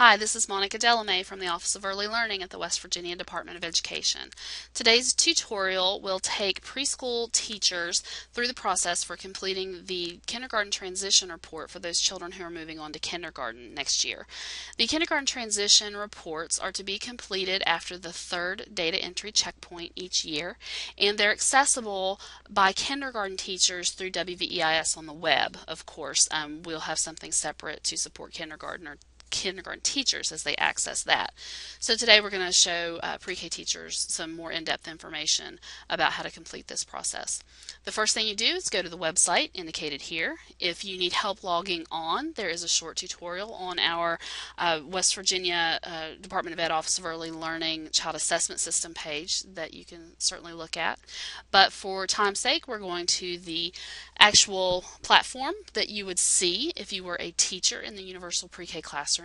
Hi, this is Monica Delamay from the Office of Early Learning at the West Virginia Department of Education. Today's tutorial will take preschool teachers through the process for completing the kindergarten transition report for those children who are moving on to kindergarten next year. The kindergarten transition reports are to be completed after the third data entry checkpoint each year, and they're accessible by kindergarten teachers through WVEIS on the web. Of course, we'll have something separate to support kindergarten teachers as they access that. So today we're going to show pre-K teachers some more in-depth information about how to complete this process. The first thing you do is go to the website indicated here. If you need help logging on, there is a short tutorial on our West Virginia Department of Ed Office of Early Learning Child Assessment System page that you can certainly look at. But for time's sake, we're going to the actual platform that you would see if you were a teacher in the Universal Pre-K classroom.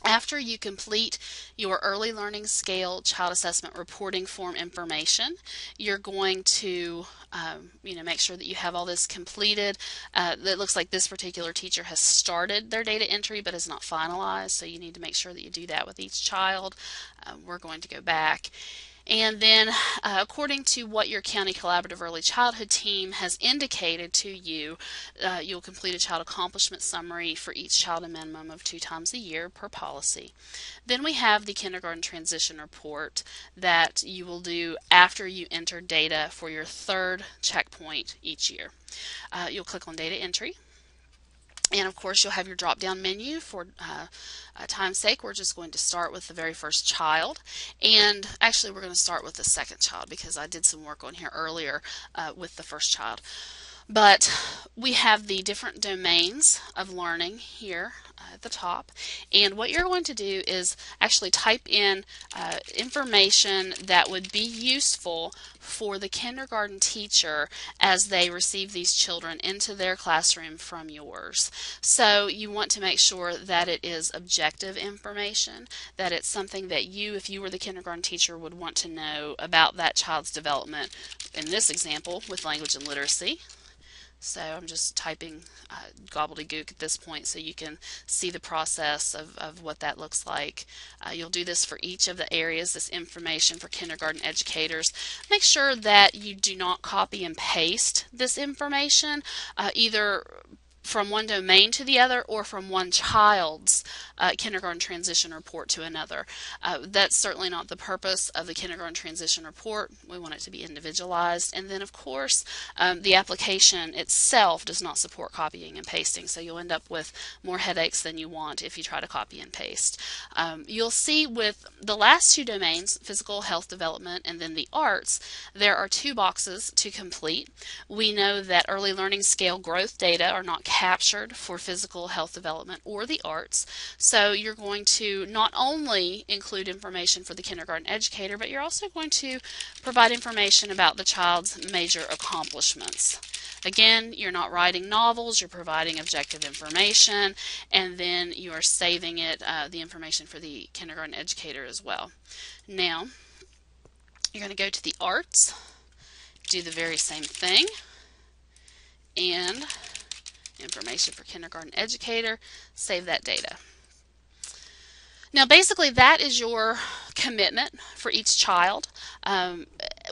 After you complete your early learning scale child assessment reporting form information, you're going to make sure that you have all this completed. It looks like this particular teacher has started their data entry but is not finalized, so you need to make sure that you do that with each child. We're going to go back. And then according to what your County Collaborative Early Childhood team has indicated to you, you'll complete a child accomplishment summary for each child a minimum of 2 times a year per policy. Then we have the kindergarten transition report that you will do after you enter data for your third checkpoint each year. You'll click on data entry. And of course you'll have your drop-down menu. For time's sake, we're just going to start with the very first child, and actually we're going to start with the second child because I did some work on here earlier with the first child. But we have the different domains of learning here at the top, and what you're going to do is actually type in information that would be useful for the kindergarten teacher as they receive these children into their classroom from yours. So you want to make sure that it is objective information, that it's something that you, if you were the kindergarten teacher, would want to know about that child's development, in this example with language and literacy. So I'm just typing gobbledygook at this point so you can see the process of what that looks like. You'll do this for each of the areas, this information for kindergarten educators. Make sure that you do not copy and paste this information either from one domain to the other or from one child's kindergarten transition report to another. That's certainly not the purpose of the kindergarten transition report. We want it to be individualized. And then of course the application itself does not support copying and pasting, so you'll end up with more headaches than you want if you try to copy and paste. You'll see with the last 2 domains, physical health development and then the arts, there are 2 boxes to complete. We know that early learning scale growth data are not captured for physical health development or the arts, so you're going to not only include information for the kindergarten educator, but you're also going to provide information about the child's major accomplishments. Again, you're not writing novels, you're providing objective information, and then you are saving it, the information for the kindergarten educator as well. Now, you're going to go to the arts, do the very same thing, and information for kindergarten educator, save that data. Now basically that is your commitment for each child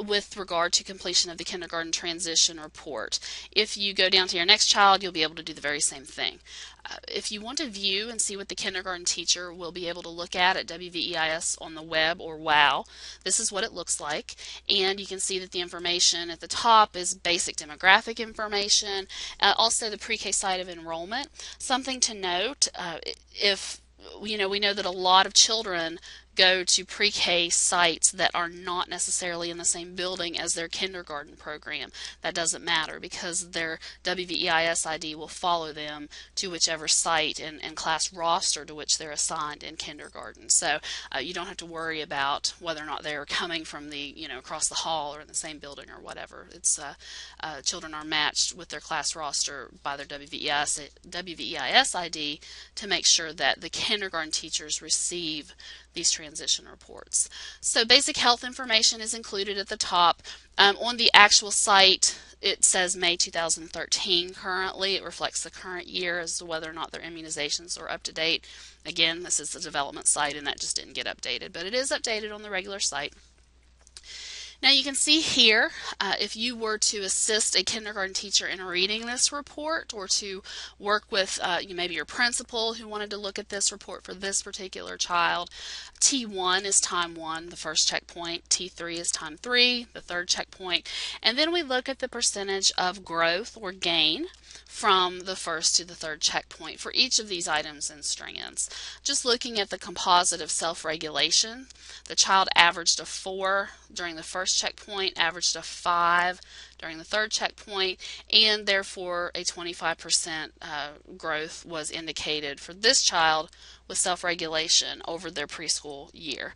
with regard to completion of the kindergarten transition report. If you go down to your next child, you'll be able to do the very same thing. If you want to view and see what the kindergarten teacher will be able to look at WVEIS on the web or WOW, this is what it looks like. And you can see that the information at the top is basic demographic information, also the pre-K site of enrollment. Something to note, we know that a lot of children go to pre-K sites that are not necessarily in the same building as their kindergarten program. That doesn't matter because their WVEIS ID will follow them to whichever site and class roster to which they're assigned in kindergarten. So you don't have to worry about whether or not they're coming from the across the hall or in the same building or whatever. It's children are matched with their class roster by their WVEIS ID to make sure that the kindergarten teachers receive these transition reports. So basic health information is included at the top. On the actual site, it says May 2013 currently. It reflects the current year as to whether or not their immunizations are up to date. Again, this is the development site and that just didn't get updated, but it is updated on the regular site. Now you can see here, if you were to assist a kindergarten teacher in reading this report, or to work with maybe your principal who wanted to look at this report for this particular child, T1 is time 1, the first checkpoint, T3 is time 3, the third checkpoint, and then we look at the percentage of growth or gain from the first to the third checkpoint for each of these items and strands. Just looking at the composite of self-regulation, the child averaged a 4 during the first checkpoint, averaged a 5 during the third checkpoint, and therefore a 25% growth was indicated for this child with self-regulation over their preschool year.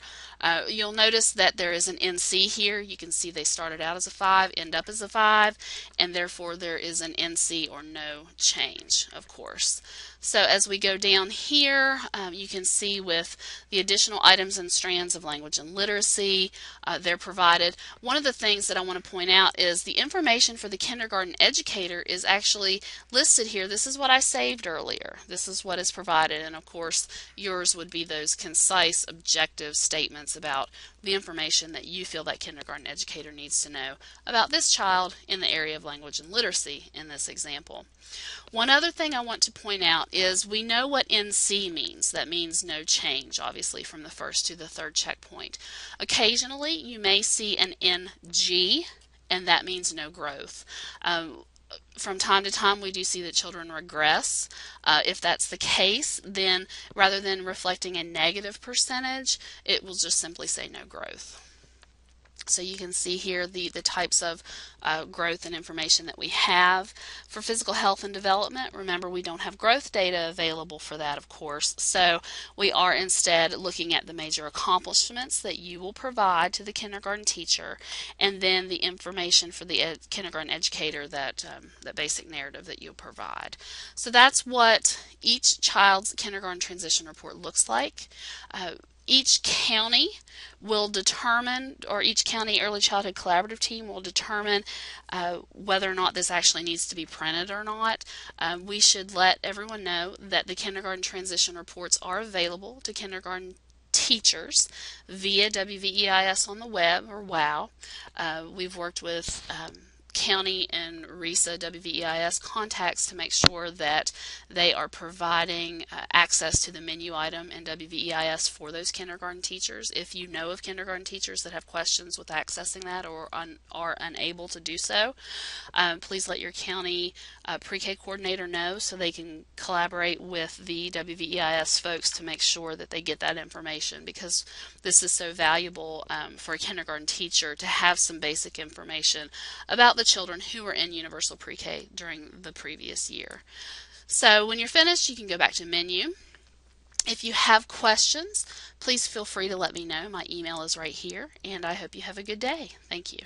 You'll notice that there is an NC here. You can see they started out as a 5, end up as a 5, and therefore there is an NC or no change, of course. So as we go down here, you can see with the additional items and strands of language and literacy, they're provided. One of the things that I want to point out is the information for the kindergarten educator is actually listed here. This is what I saved earlier. This is what is provided, and of course yours would be those concise, objective statements about the information that you feel that kindergarten educator needs to know about this child in the area of language and literacy in this example. One other thing I want to point out is we know what NC means. That means no change, obviously, from the first to the third checkpoint. Occasionally, you may see an NG, and that means no growth. From time to time, we do see that children regress. If that's the case, then rather than reflecting a negative percentage, it will just simply say no growth. So you can see here the types of growth and information that we have. For physical health and development, remember we don't have growth data available for that, of course, so we are instead looking at the major accomplishments that you will provide to the kindergarten teacher, and then the information for the kindergarten educator, that basic narrative that you'll provide. So that's what each child's kindergarten transition report looks like. Each county will determine, or each county early childhood collaborative team will determine whether or not this actually needs to be printed or not. We should let everyone know that the kindergarten transition reports are available to kindergarten teachers via WVEIS on the web, or WOW. We've worked with county and RESA WVEIS contacts to make sure that they are providing access to the menu item in WVEIS for those kindergarten teachers. If you know of kindergarten teachers that have questions with accessing that or are unable to do so, please let your county pre-K coordinator know so they can collaborate with the WVEIS folks to make sure that they get that information, because this is so valuable for a kindergarten teacher to have some basic information about the children who were in universal pre-K during the previous year. So when you're finished, you can go back to menu. If you have questions, please feel free to let me know. My email is right here, and I hope you have a good day. Thank you.